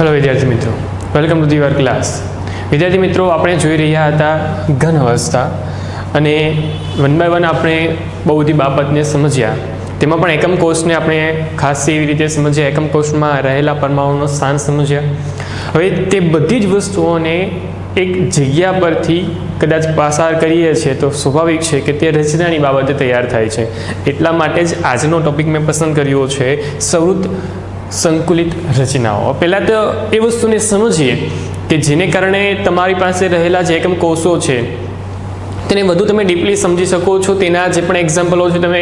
Hello विद्यार्थी मित्रों, welcome to the our class. विद्यार्थी मित्रों, આપણે જોઈ રહ્યા હતા ઘન અવસ્થા અને વન બાય વન આપણે બહુ બધી બાબતને સમજ્યા। તેમાં પણ એકમ કોષને આપણે ખાસ એવી રીતે સમજ્યા, એકમ કોષમાં રહેલા પરમાણુનો સ્થાન સમજ્યા। હવે તે બધી જ વસ્તુઓને એક જગ્યા પરથી કદાચ પસાર કરીએ છીએ તો સ્વાભાવિક છે કે તે રચનાની બાબતે તૈયાર થાય છે। એટલા માટે જ આજનો ટોપિક મેં પસંદ કર્યો છે સંવૃત સંકુલિત રચનાઓ। પહેલાં તો એ વસ્તુને સમજીએ કે જેને કારણે તમારી પાસે રહેલા જે એકમ કોષો છે તેને વધુ તમે ડીપલી સમજી શકો છો, તેના જે પણ એક્ઝામ્પલો છે તમે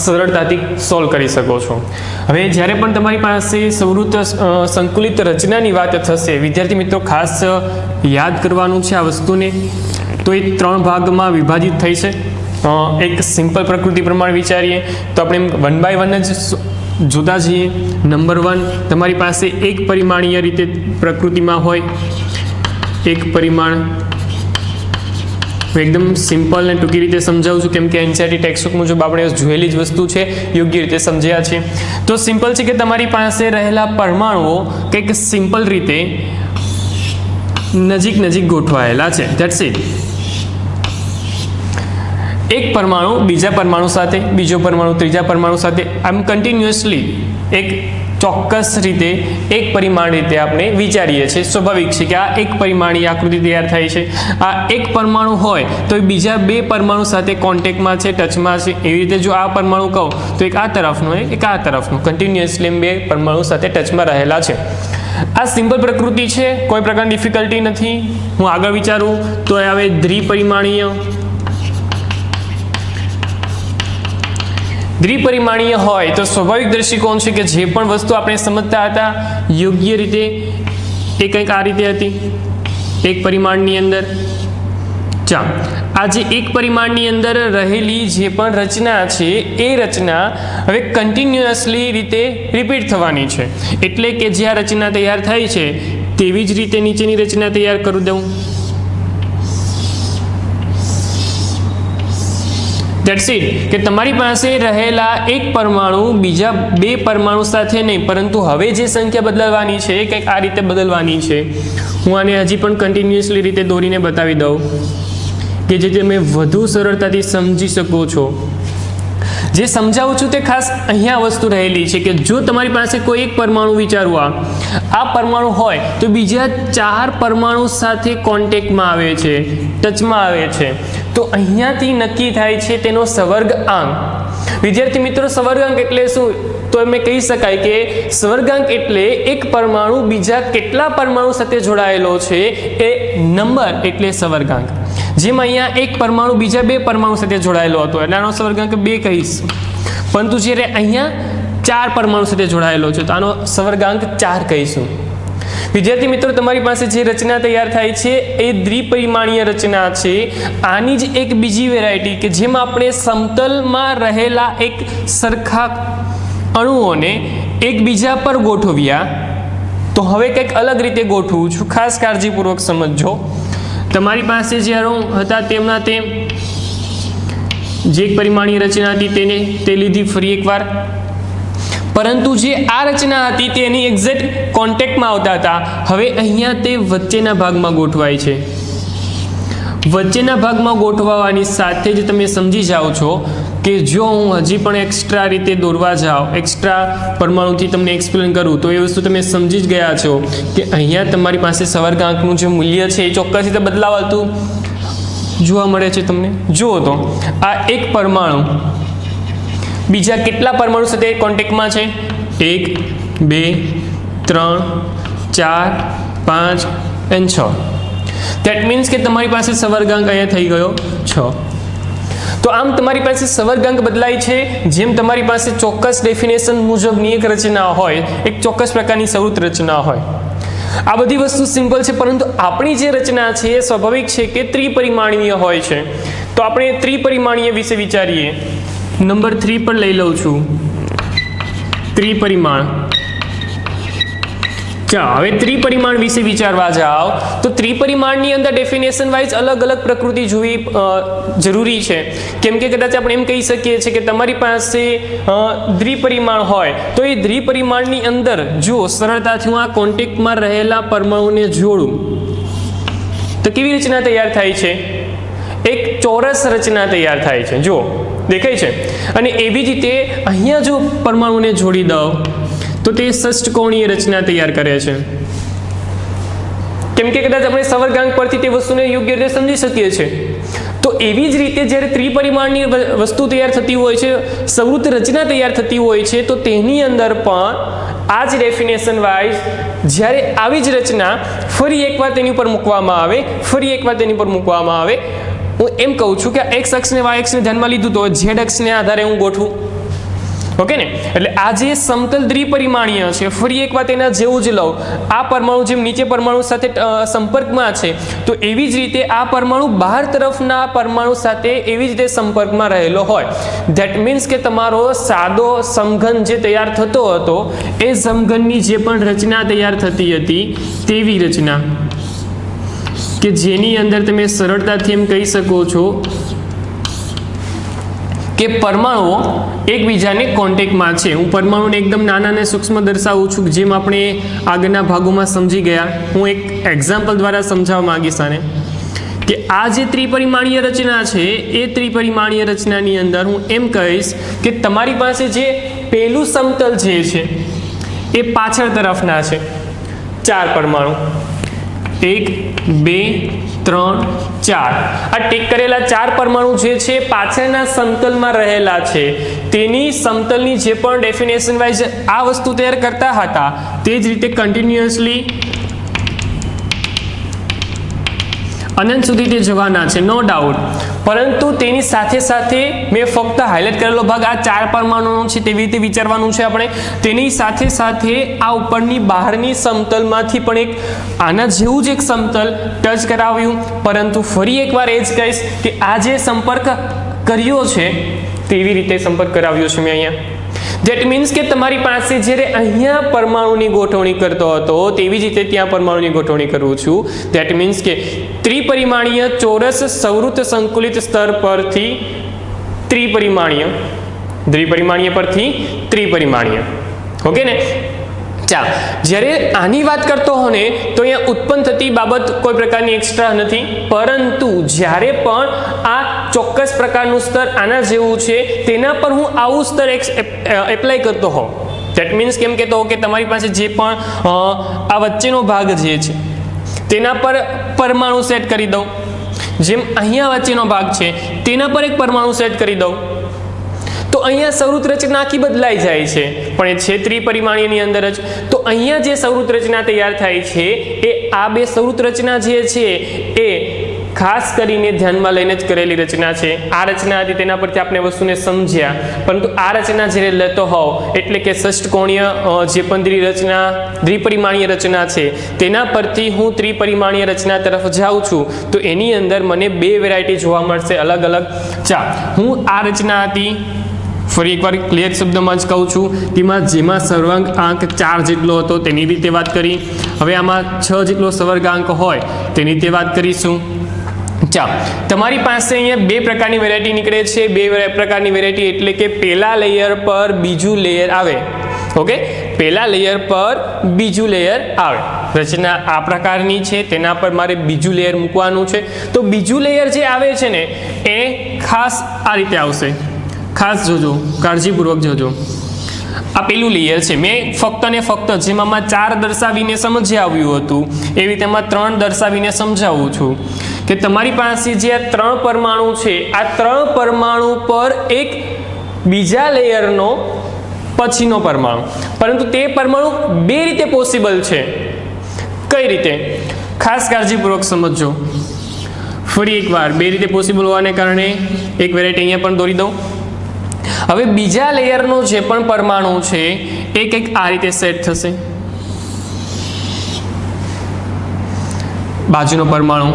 સરળતાથી સોલ્વ કરી શકો છો। હવે જ્યારે પણ તમારી પાસે સંવૃત સંકુલિત રચનાની વાત થશે, વિદ્યાર્થી મિત્રો ખાસ યાદ કરવાનું છે આ વસ્તુને, તો એ 3 ભાગમાં વિભાજિત થઈ છે। એક સિમ્પલ પ્રકૃતિ પ્રમાણે વિચારીએ તો આપણે વન બાય વન જ જોતા જઈએ। નંબર 1, તમારી પાસે એક પરિમાણીય રીતે પ્રકૃતિમાં હોય, એક પરિમાણ। એકદમ સિમ્પલ અને ટૂંકી રીતે સમજાવું છું, કેમ કે એનસીઈઆરટી ટેક્સ્ટબુક મુજબ આપણે જોયેલી જ વસ્તુ છે, યોગ્ય રીતે સમજ્યા છે। તો સિમ્પલ છે કે તમારી પાસે રહેલા પરમાણુઓ કંઈક સિમ્પલ રીતે નજીક નજીક ગોઠવાયેલા છે, ધેટ્સ ઇટ। એક પરમાણુ બીજા પરમાણુ સાથે, બીજો પરમાણુ ત્રીજા પરમાણુ સાથે, આમ કન્ટિન્યુઅસલી એક ચોક્કસ રીતે એક પરિમાણ રીતે આપણે વિચારીએ છીએ। સ્વાભાવિક છે કે આ એક પરિમાણીય આકૃતિ તૈયાર થાય છે। આ એક પરમાણુ હોય તો એ બીજા 2 પરમાણુ સાથે કોન્ટેક્ટમાં છે, ટચમાં છે। એવી રીતે જો આ પરમાણુ કહું તો એક આ તરફનો એક આ તરફનો, કન્ટિન્યુઅસલી 2 પરમાણુ સાથે ટચમાં રહેલા છે। આ સિમ્પલ પ્રકૃતિ છે, કોઈ પ્રકારની ડિફિકલ્ટી નથી। હું આગળ વિચારું તો હવે દ્વિપરિમાણીય હોય તો સ્વાભાવિક દ્રષ્ટિકોણ છે કે જે પણ વસ્તુ આપણે સમજતા હતા યોગ્ય રીતે એ કંઈક આ રીતે હતી, એક પરિમાણની અંદર। ચાલો, આ જે એક પરિમાણની અંદર રહેલી જે પણ રચના છે એ રચના હવે કન્ટિન્યુઅસલી રીતે રિપીટ થવાની છે, એટલે કે જે આ રચના તૈયાર થાય છે તેવી જ રીતે નીચેની રચના તૈયાર કરી દઉં। ધેટ્સ ઇટ, કે તમારી પાસે રહેલા એક પરમાણુ બીજા 2 પરમાણુ સાથે નહીં, પરંતુ હવે જે સંખ્યા બદલવાની છે એ કંઈક આ રીતે બદલવાની છે। હું આને હજી પણ કન્ટિન્યુઅસલી રીતે દોરીને બતાવી દઉં કે જે તમે વધુ સરળતાથી સમજી શકો છો। જે સમજાવું છું તે ખાસ અહીંયા વસ્તુ રહેલી છે કે જો તમારી પાસે કોઈ એક પરમાણુ વિચારવા, આ પરમાણુ હોય તો બીજા 4 પરમાણુ સાથે કોન્ટેક્ટમાં આવે છે, ટચમાં આવે છે, તો અહીંયાથી નક્કી થાય છે તેનો સવર્ગાંક। વિદ્યાર્થી મિત્રો, સવર્ગાંક એટલે શું? તો એમ કહી શકાય કે સવર્ગાંક એટલે એક પરમાણુ બીજા કેટલા પરમાણુ સાથે જોડાયેલો છે એ નંબર એટલે સવર્ગાંક। જેમ અહીંયા એક પરમાણુ બીજા 2 પરમાણુ સાથે જોડાયેલો હતો એટલે આનો સવર્ગાંક 2 કહીશ, પરંતુ જ્યારે અહીંયા 4 પરમાણુ સાથે જોડાયેલો છે તો આનો સવર્ગાંક 4 કહીશું। વિદ્યાર્થી મિત્રો, તમારી પાસે જે રચના તૈયાર થાય છે એ દ્વિપરિમાણીય રચના છે। આની જ એક બીજી વેરાયટી કે જેમાં આપણે સમતલમાં રહેલા એક સરખા અણુઓને એકબીજા પર ગોઠવ્યા, તો હવે કંઈક અલગ રીતે ગોઠવું છું, ખાસ કાળજીપૂર્વક સમજજો। તમારી પાસે જે અણુ હતા તેમના તેમ જે એક પરિમાણીય રચના હતી તે લીધી ફરી એકવાર, પરંતુ જે આ રચના હતી તેની એક્ઝેક્ટ કોન્ટેક્ટમાં આવતા હતા, હવે અહીંયા તે વચ્ચેના ભાગમાં ગોઠવાય છે। વચ્ચેના ભાગમાં ગોઠવવાની સાથે જ તમે સમજી જાઓ છો કે જો હું હજી પણ એક્સ્ટ્રા રીતે દોરવા જાઉં, એક્સ્ટ્રા પરમાણુથી તમને એક્સપ્લેન કરું તો એ વસ્તુ તમે સમજી જ ગયા છો કે અહીંયા તમારી પાસે સવર્ગાંકનું જે મૂલ્ય છે એ ચોક્કસ રીતે બદલાવાતું જોવા મળે છે તમને। જુઓ તો આ એક પરમાણુ બીજા કેટલા પરમાણુ સાથે કોન્ટેક્ટમાં છે? 1, 2, 3, 4, 5 અને 6। ધેટ મીન્સ કે તમારી પાસે સવર્ગાંક અહીંયા થઈ ગયો 6। તો આમ તમારી પાસે સવર્ગાંક બદલાય છે જેમ તમારી પાસે ચોક્કસ ડેફિનેશન મુજબની એક રચના હોય, એક ચોક્કસ પ્રકારની સંવૃત રચના હોય। આ બધી વસ્તુ સિમ્પલ છે, પરંતુ આપણી જે રચના છે એ સ્વાભાવિક છે કે ત્રિપરિમાણીય હોય છે। તો આપણે ત્રિપરિમાણીય વિશે વિચારીએ। નંબર 3 પર લઈ લઉં છું, ત્રિપરિમાણ। ચાલો હવે ત્રિપરિમાણ વિશે વિચારવા જાઓ તો ત્રિપરિમાણની અંદર ડેફિનેશન વાઇઝ અલગ અલગ પ્રકૃતિ જોવી જરૂરી છે, કેમ કે કદાચ આપણે એમ કહી શકીએ છીએ કે તમારી પાસે દ્વિપરિમાણ હોય તો એ દ્વિપરિમાણની અંદર જો સરળતાથી હું આ કોન્ટેક્ટમાં રહેલા પરમાણુને જોડું તો કેવી રચના તૈયાર થાય છે? એક ચોરસ રચના તૈયાર થાય છે, જો દેખાય છે. અને એવી જ રીતે અહીંયા જો પરમાણુને જોડી દઉં તો તે ષષ્ઠકોણીય રચના તૈયાર કરે છે, કેમ કે કદાચ આપણે સવર્ગાંક પરથી તે વસ્તુને યોગ્ય રીતે સમજી શકીએ છીએ. તો એવી જ રીતે જ્યારે ત્રિપરિમાણની વસ્તુ તૈયાર થતી હોય છે, સંવૃત્ત રચના તૈયાર થતી હોય છે, તો તેની અંદર પણ આ જ ડેફિનેશન વાઇઝ જ્યારે આવી જ રચના ફરી એકવાર તેની ઉપર મૂકવામાં આવે, ફરી એકવાર તેની ઉપર મૂકવામાં આવે, હું એમ કહું છું કે એક્સ અક્ષને વાય અક્ષને ધ્યાનમાં લીધું તો ઝેડ અક્ષને આધારે હું ગોઠવું, ઓકે ને? એટલે આ જે સમતલ દ્વિપરિમાણીય છે, ફરી એકવાર તેના જેવું જ લઉં, આ પરમાણુ જેમ નીચે પરમાણુ સાથે સંપર્કમાં છે તો એવી જ રીતે આ પરમાણુ બહાર તરફના પરમાણુ સાથે એવી જ રીતે સંપર્કમાં રહેલો હોય. ધેટ મીન્સ કે તમારો સાદો સમઘન જે તૈયાર થતો હતો એ સમઘનની જે પણ રચના તૈયાર થતી હતી તેવી રચના કે જેની અંદર તમે સરળતાથી એમ કહી શકો છો કે પરમાણુઓ એકબીજાને કોન્ટેક્ટમાં છે. હું પરમાણુને એકદમ નાના અને સૂક્ષ્મ દર્શાવું છું, જેમ આપણે આગળના ભાગોમાં સમજી ગયા. હું એક એક્ઝામ્પલ દ્વારા સમજાવવા માંગીશ આને કે આ જે ત્રિપરિમાણીય રચના છે એ ત્રિપરિમાણીય રચનાની અંદર હું એમ કહીશ કે તમારી પાસે જે પહેલું સમતલ જે છે એ પાછળ તરફના છે 4 પરમાણુ, 1 2 3 4. આ ટીક કરેલા 4 પરમાણુ જે છે પાછળના સમતલમાં રહેલા છે, તેની સમતલની જે પણ ડેફિનેશન વાઇઝ આ વસ્તુ તૈયાર કરતા હતા તે જ રીતે કન્ટિન્યુઅસલી અનંત સુધી તે જવાના છે, નો ડાઉટ. પરંતુ તેની સાથે સાથે મેં ફક્ત હાઇલાઇટ કરેલો ભાગ આ 4 પરમાણુનો છે તેવી રીતે વિચારવાનું છે આપણે. તેની સાથે સાથે આ ઉપરની બહારની સમતલમાંથી પણ એક આના જેવું જ એક સમતલ ટચ કરાવ્યું, પરંતુ ફરી એકવાર એ જ કહીશ કે આ જે સંપર્ક કર્યો છે તેવી રીતે સંપર્ક કરાવ્યો છે મેં અહીંયા. ધેટ મીન્સ કે તમારી પાસે જ્યારે અહીંયા પરમાણુની ગોઠવણી કરતો હતો તેવી જ રીતે ત્યાં પરમાણુની ગોઠવણી કરું છું. ધેટ મીન્સ કે ત્રિપરિમાણીય ચોરસ સંવૃત્ત સંકુલિત સ્તર પરથી દ્વિપરિમાણીય પરથી ત્રિપરિમાણીય, ઓકે ને? ચાલો, જ્યારે આની વાત કરતો હો ને તો અહીંયા ઉત્પન્ન થતી બાબત કોઈ પ્રકારની એક્સ્ટ્રા નથી, પરંતુ જ્યારે પણ આ ચોક્કસ પ્રકારનું સ્તર આના જેવું છે તેના પર હું આવું સ્તર એપ્લાય કરતો હોઉં. ધેટ મીન્સ કેમ કહેતો હો કે તમારી પાસે જે પણ આ વચ્ચેનો ભાગ જે છે તેના પર પરમાણુ સેટ કરી દઉં, જેમ અહીંયા વચ્ચેનો ભાગ છે તેના પર એક પરમાણુ સેટ કરી દઉં, તો અહીંયા સંવૃત્ત રચના આખી બદલાઈ જાય છે, પણ એ છે ત્રિપરિમાણીયની અંદર જ. તો અહીંયા જે સંવૃત્ત રચના તૈયાર થાય છે એ આ બે સંવૃત્ત રચના જે છે એ ખાસ કરીને ધ્યાનમાં લઈને જ કરેલી રચના છે. આ રચના હતી તેના પરથી આપણે વસ્તુને સમજ્યા, પરંતુ આ રચના જ્યારે લેતો હોવ એટલે કે ષષ્ઠકોણીય જે પણ દ્વિપરિમાણીય રચના છે તેના પરથી હું ત્રિપરિમાણીય રચના તરફ જાઉં છું તો એની અંદર મને 2 વેરાયટી જોવા મળશે અલગ અલગ. હું આ રચના હતી ફરી એકવાર ક્લિયર શબ્દમાં જ કહું છું, જેમાં સર્વાંક 4 જેટલો હતો તેની રીતે વાત કરી. હવે આમાં 6 જેટલો સવર્ગાંક હોય તેની રીતે વાત કરીશું. ચાલો, તમારી પાસે અહીંયા 2 પ્રકારની વેરાયટી નીકળે છે. 2 પ્રકારની વેરાયટી એટલે કે પહેલા લેયર પર બીજું લેયર આવે, ઓકે? પહેલા લેયર પર બીજું લેયર આવે. રચના આ પ્રકારની છે, તેના પર મારે બીજું લેયર મૂકવાનું છે. તો બીજું લેયર જે આવે છે ને એ ખાસ આ રીતે આવશે. ખાસ જોજો, કાળજીપૂર્વક જોજો. આ પેલું લેયર છે. મેં ફક્ત ને ફક્ત જેમાં 4 દર્શાવીને સમજાવ્યું હતું એવી તેમાં 3 દર્શાવીને સમજાવું છું કે તમારી પાસે જે આ 3 પરમાણુ છે આ 3 પરમાણુ પર એક બીજા લેયરનો પછીનો પરમાણુ, પરંતુ તે પરમાણુ 2 રીતે પોસિબલ છે. કઈ રીતે? ખાસ કાળજીપૂર્વક સમજજો. ફરી એકવાર 2 રીતે પોસિબલ હોવાને કારણે એક વેરાયટી અહીંયા પણ દોરી દઉં. હવે બીજા લેયરનો જે પણ પરમાણુ છે એ કંઈક આ રીતે સેટ થશે. બાજુનો પરમાણુ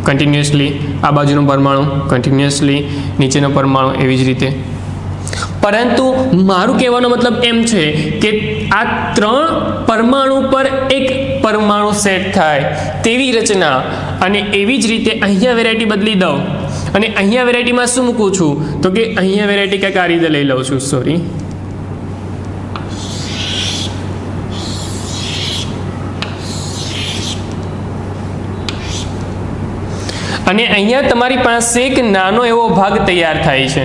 કન્ટિન્યુઅસલી, આ બાજુનો પરમાણુ કન્ટિન્યુઅસલી, નીચેનો પરમાણુ એવી જ રીતે. પરંતુ મારું કહેવાનો મતલબ એમ છે કે આ 3 પરમાણુ પર એક પરમાણુ સેટ થાય તેવી રચના, અને એવી જ રીતે અહીંયા વેરાયટી બદલી દઉં અને અહીંયા વેરાયટીમાં શું મૂકું છું તો કે અહીંયા વેરાયટી કંઈક આ રીતે લઈ લઉં છું, સોરી, અને અહીંયા તમારી પાસે એક નાનો એવો ભાગ તૈયાર થાય છે.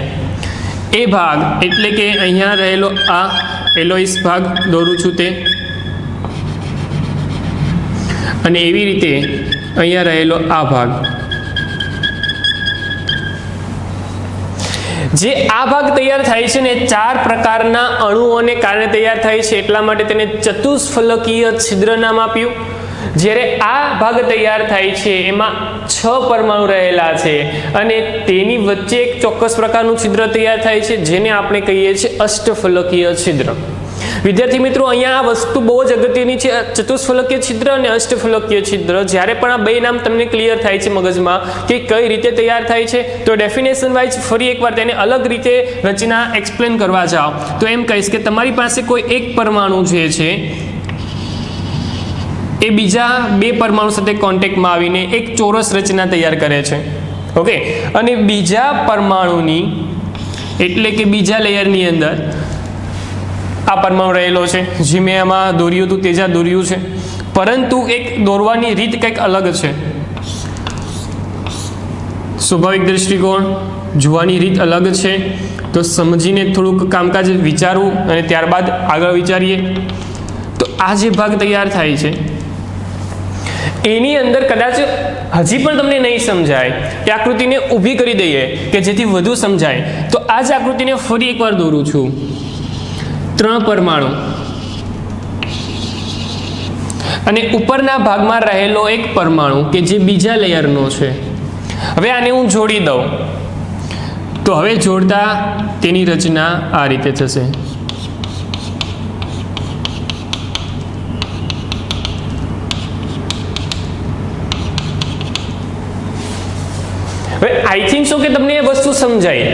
એ ભાગ એટલે કે અહીંયા રહેલો આ એલોઇસ ભાગ દોરું છું તે, અને એવી રીતે અહીંયા રહેલો આ ભાગ, જે આ ભાગ તૈયાર થાય છે ને 4 પ્રકારના અણુઓને કારણે તૈયાર થાય છે, એટલા માટે તેને ચતુષ્ફલકીય છિદ્ર નામ આપ્યું. જ્યારે આ ભાગ તૈયાર થાય છે એમાં 6 પરમાણુ રહેલા છે અને તેની વચ્ચે એક ચોક્કસ પ્રકારનું છિદ્ર તૈયાર થાય છે, જેને આપણે કહીએ છીએ અષ્ટફલકીય છિદ્ર. વિદ્યાર્થી મિત્રો, અહીંયા આ વસ્તુ બહુ જ અગત્યની છે, ચતુષ્ફલકીય છિદ્ર અને અષ્ટફલકીય છિદ્ર. જ્યારે પણ આ બે નામ તમને ક્લિયર થાય છે મગજમાં કે કઈ રીતે તૈયાર થાય છે, તો ડેફિનેશન વાઇઝ ફરી એકવાર તેને અલગ રીતે રચના એક્સપ્લેન કરવા જાઓ તો એમ કહીશ કે તમારી પાસે કોઈ એક પરમાણુ જે છે એ બીજા 2 પરમાણુ સાથે કોન્ટેક્ટમાં આવીને એક ચોરસ રચના તૈયાર કરે છે. ઓકે, અને બીજા પરમાણુની એટલે કે બીજા લેયરની અંદર આ પરમાણુ રહેલો છે, જે મેં આમાં દોર્યું હતું તેજા દોર્યું છે, પરંતુ એક દોરવાની રીત કંઈક અલગ છે. સ્વાભાવિક દ્રષ્ટિકોણ, જોવાની રીત અલગ છે, તો સમજીને થોડુંક કામકાજ વિચારવું અને ત્યારબાદ આગળ વિચારીએ. તો આ જે ભાગ તૈયાર થાય છે એની અંદર કદાચ હજી પણ તમને નહીં સમજાય એ આકૃતિને ઊભી કરી દઈએ કે જેથી વધુ સમજાય. તો આ જ આકૃતિને ફરી એકવાર દોરું છું. 3 પરમાણુ અને ઉપરના ભાગમાં રહેલો એક પરમાણુ કે જે બીજા લેયરનો છે. હવે આને હું જોડી દઉં તો હવે જોડતા તેની રચના આ રીતે થશે. હવે આઈ થિંક સો કે તમને એ વસ્તુ સમજાય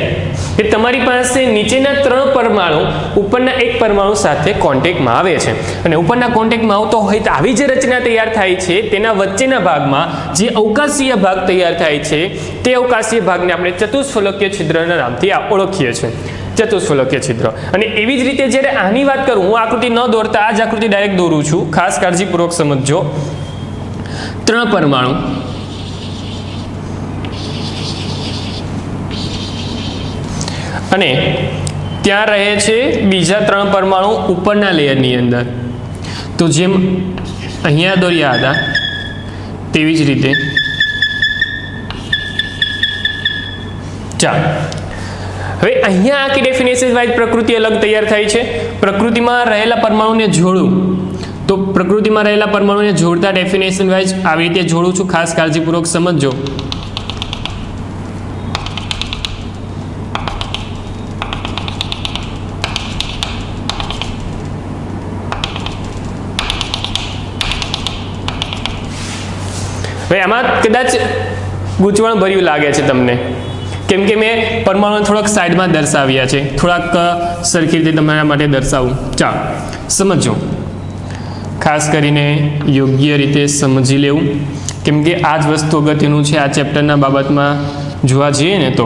કે તમારી પાસે નીચેના 3 પરમાણુ ઉપરના એક પરમાણુ સાથે કોન્ટેક્ટમાં આવે છે, અને ઉપરના કોન્ટેક્ટમાં આવતો હોય તો આવી જે રચના તૈયાર થાય છે તેના વચ્ચેના ભાગમાં જે અવકાશીય ભાગ તૈયાર થાય છે તે અવકાશીય ભાગને આપણે ચતુષ્ફલકીય છિદ્રના નામથી ઓળખીએ છીએ, ચતુષ્ફલકીય છિદ્ર. અને એવી જ રીતે જ્યારે આની વાત કરું, હું આકૃતિ ન દોરતા આ જ આકૃતિ ડાયરેક્ટ દોરું છું, ખાસ કાળજીપૂર્વક સમજજો. 3 પરમાણુ અને ત્યાં રહે છે બીજા 3 પરમાણુ ઉપરના લેયરની અંદર. તો જેમ અહીંયા દોર્યા હતા તેવી જ રીતે ચાલો હવે અહીંયા આખી ડેફિનેશન વાઇઝ પ્રકૃતિ અલગ તૈયાર થાય છે. પ્રકૃતિમાં રહેલા પરમાણુને જોડું તો પ્રકૃતિમાં રહેલા પરમાણુને જોડતા ડેફિનેશન વાઇઝ આવી રીતે જોડું છું, ખાસ કાળજીપૂર્વક સમજજો. હવે આમાં કદાચ ગૂંચવણ ભર્યું લાગે છે તમને, કેમ કે મેં પરમાણુને થોડાક સાઈડમાં દર્શાવ્યા છે, થોડાક સરખી રીતે તમારા માટે દર્શાવું. ચાલો સમજો, ખાસ કરીને યોગ્ય રીતે સમજી લેવું, કેમ કે આ જ વસ્તુ અગત્યનું છે આ ચેપ્ટરના બાબતમાં જોવા જઈએ ને તો.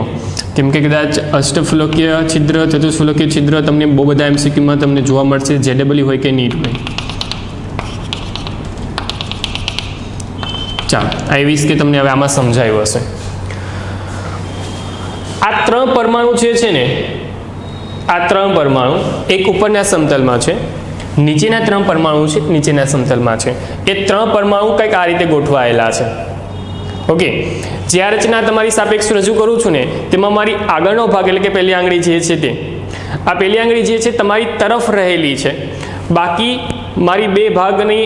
કેમ કે કદાચ અષ્ટફલકીય છિદ્ર, ચતુષ્ફલકીય છિદ્ર તમને બહુ બધા એમસીક્યુમાં તમને જોવા મળશે, જેડબલ્યુ હોય કે નીટ હોય. ચાલો આવીશ કે તમને હવે આમાં સમજાયું હશે. આ 3 પરમાણુ જે છે ને, આ 3 પરમાણુ એક ઉપરના સમતલમાં છે, નીચેના 3 પરમાણુ છે નીચેના સમતલમાં છે. એ 3 પરમાણુ કંઈક આ રીતે ગોઠવાયેલા છે. ઓકે, જે આ રચના તમારી સાપેક્ષ રજૂ કરું છું ને તેમાં મારી આગળનો ભાગ એટલે કે પહેલી આંગળી જે છે તે, આ પહેલી આંગળી જે છે તમારી તરફ રહેલી છે, બાકી મારી 2 ભાગની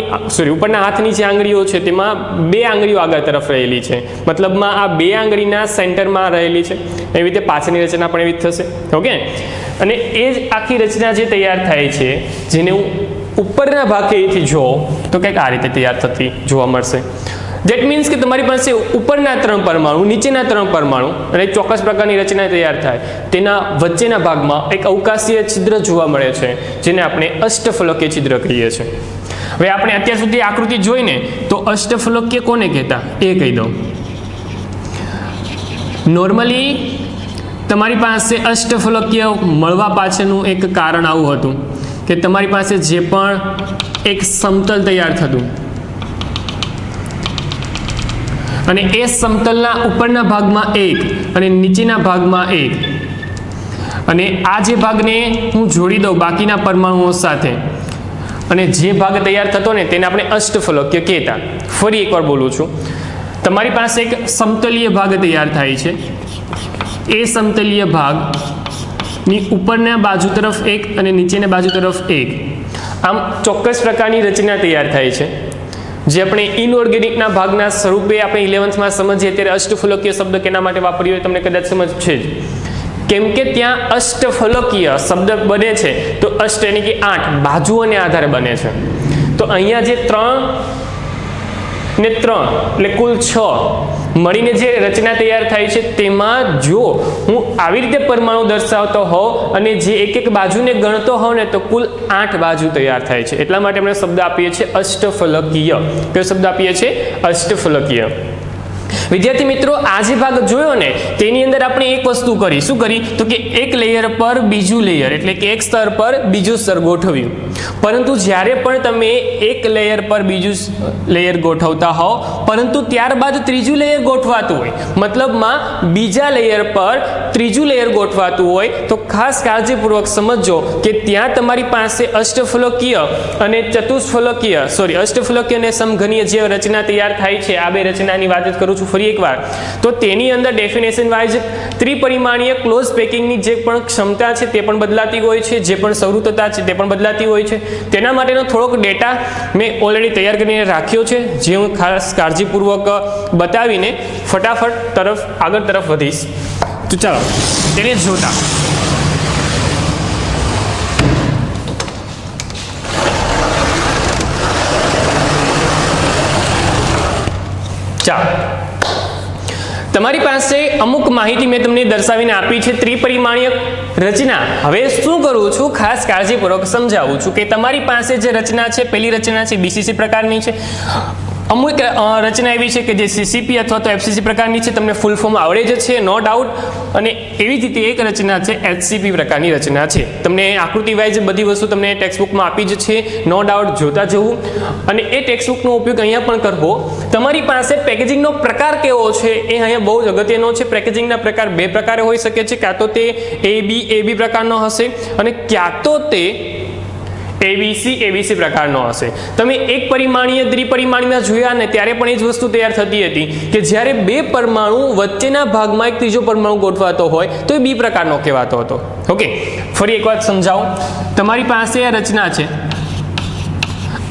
ઉપરના હાથની જે આંગળીઓ છે તેમાં 2 આંગળીઓ આગળ તરફ રહેલી છે, મતલબમાં આ 2 આંગળીના સેન્ટરમાં રહેલી છે. એવી રીતે પાછળની રચના પણ એવી જ થશે. ઓકે, અને એ જ આખી રચના જે તૈયાર થાય છે, જેને હું ઉપરના ભાગેથી જોઉં તો કંઈક આ રીતે તૈયાર થતી જોવા મળશે. ધેટ મીન્સ કે તમારી પાસે ઉપરના 3 પરમાણુ, નીચેના 3 પરમાણુ અને ચોક્કસ પ્રકારની રચના તૈયાર થાય, તેના વચ્ચેના ભાગમાં એક અવકાશીય છિદ્ર જોવા મળે છે, જેને આપણે અષ્ટફલકીય છિદ્ર કહીએ છીએ. હવે આપણે અત્યાર સુધી આકૃતિ જોઈને તો અષ્ટફલકીય કોને કહેતા એ કહી દઉં. નોર્મલી તમારી પાસે અષ્ટફલકીય મળવા પાછળનું એક કારણ આવું હતું કે તમારી પાસે જે પણ એક સમતલ તૈયાર થતું અને એ સમતલના ઉપરના ભાગમાં 1 અને નીચેના ભાગમાં 1, અને આ જે ભાગને હું જોડી દઉં બાકીના પરમાણુઓ સાથે, અને જે ભાગ તૈયાર થતો ને તેને આપણે અષ્ટફલકીય કહેતા. ફરી એકવાર બોલું છું, તમારી પાસે એક સમતલીય ભાગ તૈયાર થાય છે, એ સમતલીય ભાગની ઉપરના બાજુ તરફ 1 અને નીચેના બાજુ તરફ 1, આમ ચોક્કસ પ્રકારની રચના તૈયાર થાય છે, જે આપણે ઇનઓર્ગેનિકના ભાગના સ્વરૂપે આપણે 11th સમજીએ ત્યારે અષ્ટફલકીય શબ્દ કેના માટે વાપર્યો તમને કદાચ સમજ છે જ, કેમ કે ત્યાં અષ્ટફલકીય શબ્દ બને છે તો અષ્ટ એટલે કે 8 બાજુઓને આધારે બને છે. તો અહીંયા જે 3 ને 3 એટલે કુલ 6 મળીને જે રચના તૈયાર થાય છે, તેમાં જો હું આવી રીતે પરમાણુ દર્શાવતો હોઉં અને જે એક એક બાજુને ગણતો હોઉં ને તો કુલ 8 બાજુ તૈયાર થાય છે. એટલા માટે આપણે શબ્દ આપીએ છીએ અષ્ટફલકીય. કયો શબ્દ આપીએ છીએ? અષ્ટફલકીય. વિદ્યાર્થી મિત્રો, આ જે ભાગ જોયો ને તેની અંદર આપણે એક વસ્તુ કરી. શું કરી? તો કે એક લેયર પર બીજું લેયર એટલે કે એક સ્તર પર બીજું સ્તર ગોઠવ્યું. પરંતુ જ્યારે પણ તમે એક લેયર પર બીજું લેયર ગોઠવતા હો, પરંતુ ત્યારબાદ ત્રીજું લેયર ગોઠવાતું હોય, મતલબમાં બીજા લેયર પર ત્રીજું લેયર ગોઠવાતું હોય, તો ખાસ કાળજીપૂર્વક સમજો કે ત્યાં તમારી પાસે અષ્ટફલકીય અને ચતુષ્ફલકીય અષ્ટફલકીય અને સમઘનીય જે રચના તૈયાર થાય છે, આ બે રચનાની વાત જ કરું છું ફરી એકવાર, તો તેની અંદર ડેફિનેશન વાઇઝ ત્રિપરિમાણીય ક્લોઝ પેકિંગની જે પણ ક્ષમતા છે તે પણ બદલાતી હોય છે, જે પણ સંવૃતતા છે તે પણ બદલાતી હોય છે. તેના માટેનો થોડોક ડેટા મેં ઓલરેડી તૈયાર કરીને રાખ્યો છે, જે હું ખાસ કાળજીપૂર્વક બતાવીને ફટાફટ આગળ તરફ વધીશ. તો ચાલો તેને જોતા. ચાલો, તમારી પાસે અમુક માહિતી મેં તમને દર્શાવીને આપી છે, ત્રિપરિમાણીય રચના. હવે શું કરું છું, ખાસ કાળજીપૂર્વક સમજાવું છું કે તમારી પાસે જે રચના છે, પહેલી રચના છે બીસીસી પ્રકારની છે, અમુક રચના એવી છે કે જે સીસીપી અથવા તો એફસીસી પ્રકારની છે, તમને ફૂલ ફોર્મ આવડે જ છે નો ડાઉટ, અને એવી જ રીતે એક રચના છે એચસીપી પ્રકારની રચના છે. તમને આકૃતિ વાઇઝ બધી વસ્તુ તમને ટેક્સ્ટબુકમાં આપી જ છે, નો ડાઉટ જોતા જવું, અને એ ટેક્સ્ટબુકનો ઉપયોગ અહીંયા પણ કરવો. તમારી પાસે પેકેજિંગનો પ્રકાર કેવો છે એ અહીંયા બહુ જ અગત્યનો છે. પેકેજિંગના પ્રકાર 2 પ્રકારે હોઈ શકે છે, ક્યાં તો તે એબી પ્રકારનો હશે અને ક્યાં તો તે એબીસી પ્રકારનો હશે. તમે એક પરિમાણીય ત્રિપરિમાણીયમાં જોયા ને ત્યારે પણ એ જ વસ્તુ તૈયાર થતી હતી કે જ્યારે 2 પરમાણુ વચ્ચેના ભાગમાં એક ત્રીજો પરમાણુ ગોઠવાતો હોય તો એ બી પ્રકારનો કહેવાતો હતો. ઓકે, ફરી એક વાત સમજાવું. તમારી પાસે આ રચના છે,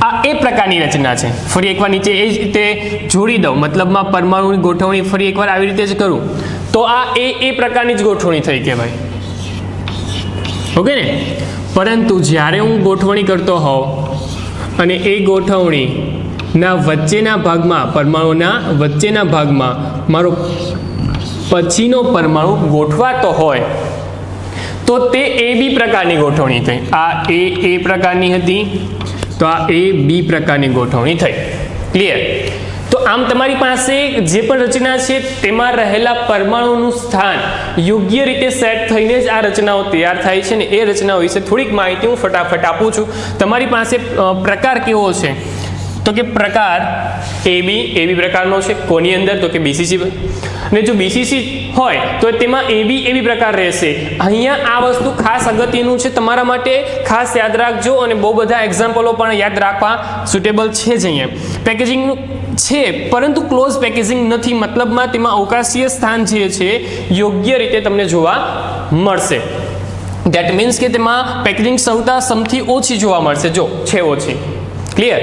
આ એ પ્રકારની રચના છે. ફરી એકવાર નીચે એ જ રીતે જોડી દઉં, મતલબમાં પરમાણુની ગોઠવણી ફરી એકવાર આવી રીતે જ કરું તો આ એ પ્રકારની જ ગોઠવણી થઈ કહેવાય. ઓકે ને? પરંતુ જ્યારે હું ગોઠવણી કરતો હોઉં અને એ ગોઠવણીના વચ્ચેના ભાગમાં, પરમાણુના વચ્ચેના ભાગમાં મારો પછીનો પરમાણુ ગોઠવાતો હોય તો તે એ બી પ્રકારની ગોઠવણી થઈ. આ એ પ્રકારની હતી તો આ એ બી પ્રકારની ગોઠવણી થઈ. ક્લિયર? તો આમ તમારી પાસે જે પણ રચના છે તેમાં રહેલા પરમાણુનું સ્થાન યોગ્ય રીતે સેટ થઈને જ આ રચનાઓ તૈયાર થાય છે, ને એ રચનાઓ વિશે થોડીક માહિતી હું ફટાફટ આપું છું. તમારી પાસે પ્રકાર કેવો છે તો કે પ્રકાર એબી પ્રકારનો છે. કોની અંદર? તો કે બીસીસી. અને જો બીસીસી હોય તો તેમાં એબી પ્રકાર રહેશે. અહીંયા આ વસ્તુ ખાસ અગત્યનું છે તમારા માટે, ખાસ યાદ રાખજો, અને બહુ બધા એક્ઝામ્પલો પણ યાદ રાખવા સુટેબલ છે જ. અહીંયા પેકેજિંગનું છે પરંતુ ક્લોઝ પેકેજિંગ નથી, મતલબમાં તેમાં અવકાશીય સ્થાન જે છે યોગ્ય રીતે તમને જોવા મળશે. ધેટ મીન્સ કે તેમાં પેકેજિંગ ક્ષમતા સમથી ઓછી જોવા મળશે, જો છે ઓછી. ક્લિયર?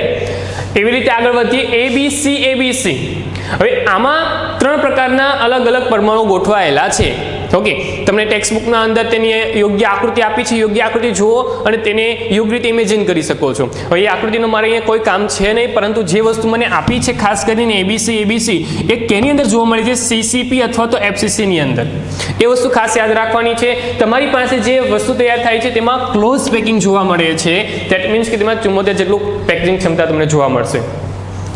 એવી રીતે આગળ વધીએ. એબીસી. હવે આમાં 3 પ્રકારના અલગ અલગ પરમાણુ ગોઠવાયેલા છે. ઓકે, તમને ટેક્સ્ટ બુકના અંદર તેની યોગ્ય આકૃતિ આપી છે, યોગ્ય આકૃતિ જુઓ અને તેને યોગ્ય રીતે ઇમેજિન કરી શકો છો. હવે એ આકૃતિનું મારે અહીંયા કોઈ કામ છે નહીં, પરંતુ જે વસ્તુ મને આપી છે ખાસ કરીને એબીસી એ કેની અંદર જોવા મળે છે? સીસીપી અથવા તો એફસીસીની અંદર. એ વસ્તુ ખાસ યાદ રાખવાની છે. તમારી પાસે જે વસ્તુ તૈયાર થાય છે તેમાં ક્લોઝ પેકિંગ જોવા મળે છે. ધેટ મીન્સ કે તેમાં 74 જેટલું પેકેજિંગ ક્ષમતા તમને જોવા મળશે.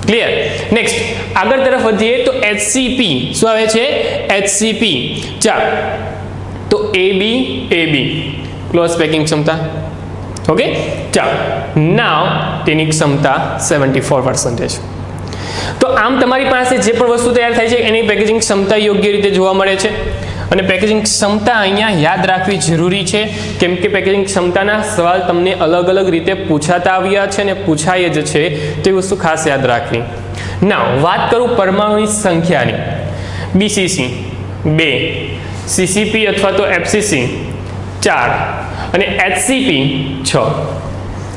ક્લિયર? નેક્સ્ટ આગળ તરફ વધીએ તો એચસીપી શું આવે છે? એચસીપી. ચાલો, તો એબી ક્લોઝ પેકિંગ ક્ષમતા. ઓકે, ચાલો, નાવ તેની ક્ષમતા 74%. તો આમ તમારી પાસે જે પણ વસ્તુ તૈયાર થાય છે એની પેકેજિંગ ક્ષમતા યોગ્ય રીતે જોવા મળે છે. અને પેકેજિંગ ક્ષમતા અહીંયા યાદ રાખવી જરૂરી છે, કેમ કે પેકેજિંગ ક્ષમતાના સવાલ તમને અલગ અલગ રીતે પૂછાતા આવ્યા છે અને પૂછાય જ છે, તે વસ્તુ ખાસ યાદ રાખવી. નાવ વાત કરું પરમાણુની સંખ્યાની. બીસીસી 2, સીસીપી અથવા તો એફસીસી 4 અને એચસીપી 6.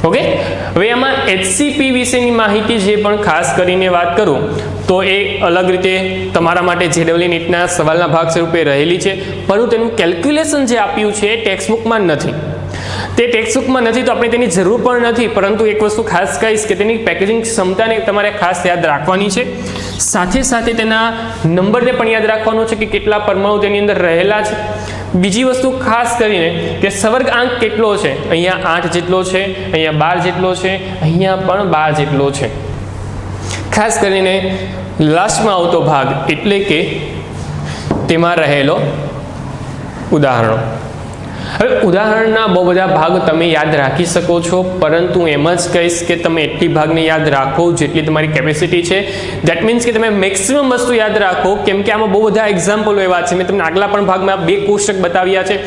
ઓકે, હવે આમાં એચસીપી વિશેની માહિતી જે પણ ખાસ કરીને વાત કરું તો એ અલગ રીતે તમારા માટે JEE નીટના સવાલના ભાગ સ્વરૂપે રહેલી છે, પરંતુ તેનું કેલ્ક્યુલેશન જે આપ્યું છે એ ટેક્સ્ટબુકમાં નથી. તે ટેક્સ્ટબુકમાં નથી તો આપણે તેની જરૂર પણ નથી, પરંતુ એક વસ્તુ ખાસ કહીશ કે તેની પેકેજિંગ ક્ષમતાને તમારે ખાસ યાદ રાખવાની છે. સાથે સાથે તેના નંબરને પણ યાદ રાખવાનો છે કે કેટલા પરમાણુ તેની અંદર રહેલા છે. બીજી વસ્તુ ખાસ કરીને કે સવર્ગાંક કેટલો છે? અહીંયા 8 જેટલો છે, અહીંયા 12 જેટલો છે, અહીંયા પણ 12 જેટલો છે. ખાસ કરીને લાસ્ટમાં આવતો ભાગ એટલે કે તેમાં રહેલો ઉદાહરણો. હવે ઉદાહરણના બહુ બધા ભાગ તમે યાદ રાખી શકો છો, પરંતુ એમ જ કહીશ કે તમે એટલી ભાગને યાદ રાખો જેટલી તમારી કેપેસિટી છે. ધેટ મીન્સ કે તમે મેક્સિમમ વસ્તુ યાદ રાખો, કેમ કે આમાં બહુ બધા એક્ઝામ્પલો એવા છે. મેં તમને આગલા પણ ભાગમાં 2 કોષ્ટક બતાવ્યા છે,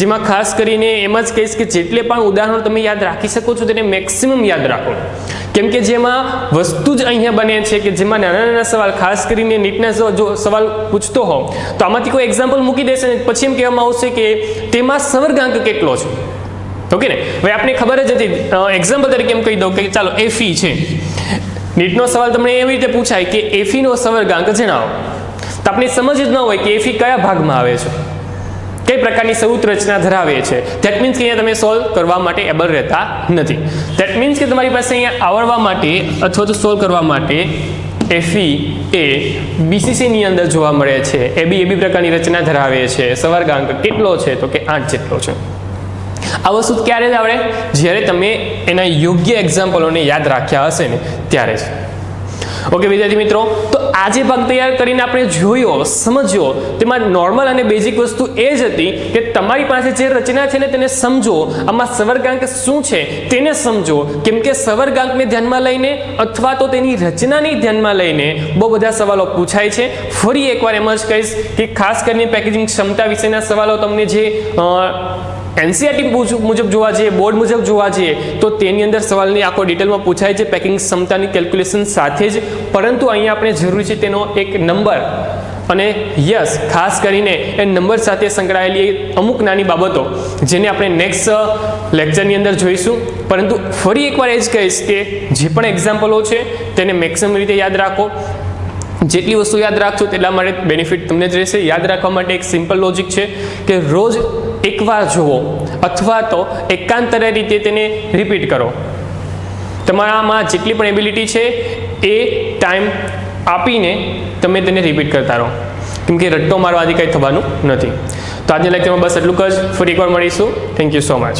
જેમાં ખાસ કરીને એમ જ કહીશ કે જેટલે પણ ઉદાહરણો તમે યાદ રાખી શકો છો તેને મેક્સિમમ યાદ રાખો, કેમ કે જેમાં વસ્તુ જ અહીંયા બને છે કે જેમાં નાના નાના સવાલ, ખાસ કરીને નીટના જો સવાલ પૂછતો હો તો આમાંથી કોઈ એક્ઝામ્પલ મૂકી દેશે ને પછી એમ કહેવામાં આવશે કે તેમાં સવર્ગાંક કેટલો છે. ઓકે ને? હવે આપણે ખબર જ હતી, એક્ઝામ્પલ તરીકે એમ કહી દઉં કે ચાલો એફી છે. નીટનો સવાલ તમને એવી રીતે પૂછાય કે એફીનો સવર્ગાંક જણાવો, તો આપણે સમજ જ ન હોય કે એફી કયા ભાગમાં આવે છે, કઈ પ્રકારની સૌથ રચના ધરાવે છે. ધેટ મીન્સ કે અહીંયા તમે સોલ્વ કરવા માટે એબલ રહેતા નથી. ધેટ મીન્સ કે તમારી પાસે અહીંયા આવડવા માટે અથવા તો સોલ્વ કરવા માટે એફઈ એ બીસીસીની અંદર જોવા મળે છે. એબી પ્રકારની રચના ધરાવે છે. સવર્ગાંક કેટલો છે? તો કે 8 જેટલો છે. આ વસ્તુ ક્યારે જ આવડે? જ્યારે તમે એના યોગ્ય એક્ઝામ્પલોને યાદ રાખ્યા હશે ને ત્યારે જ. ઓકે વિદ્યાર્થી મિત્રો, તો આ જે ભાગ તૈયાર કરીને આપણે જોયો, સમજ્યો, તેમાં નોર્મલ અને બેઝિક વસ્તુ એ જ હતી કે તમારી પાસે જે રચના છે ને તેને સમજો, આમાં સવર્ગાંક શું છે તેને સમજો, કેમ કે સવર્ગાંકને ધ્યાનમાં લઈને અથવા તો તેની રચનાને ધ્યાનમાં લઈને બહુ બધા સવાલો પૂછાય છે. ફરી એકવાર એમ જ કહીશ કે ખાસ કરીને પેકેજિંગ ક્ષમતા વિશેના સવાલો તમને જે એનસીઆરટી મુજબ જોવા જઈએ, બોર્ડ મુજબ જોવા જઈએ તો તેની અંદર સવાલની આખો ડિટેલમાં પૂછાય છે પેકિંગ ક્ષમતાની કેલ્ક્યુલેશન સાથે જ, પરંતુ અહીંયા આપણે જરૂરી છે તેનો એક નંબર અને યસ ખાસ કરીને એ નંબર સાથે સંકળાયેલી અમુક નાની બાબતો જેને આપણે નેક્સ્ટ લેક્ચરની અંદર જોઈશું. પરંતુ ફરી એકવાર એ જ કહીશ કે જે પણ એક્ઝામ્પલો છે તેને મેક્સિમમ રીતે યાદ રાખો. જેટલી વસ્તુ યાદ રાખશો તેટલા માટે બેનિફિટ તમને જ રહેશે. યાદ રાખવા માટે એક સિમ્પલ લોજિક છે કે રોજ એકવાર જુઓ અથવા તો એકાંતરે રીતે તેને રિપીટ કરો. તમારામાં જેટલી પણ એબિલિટી છે એ ટાઈમ આપીને તમે તેને રિપીટ કરતા રહો, કેમ કે રટ્ટો મારવાથી કંઈ થવાનું નથી. તો આજના લેક્ચરમાં બસ એટલું જ. ફરી એકવાર મળીશું. Thank you so much.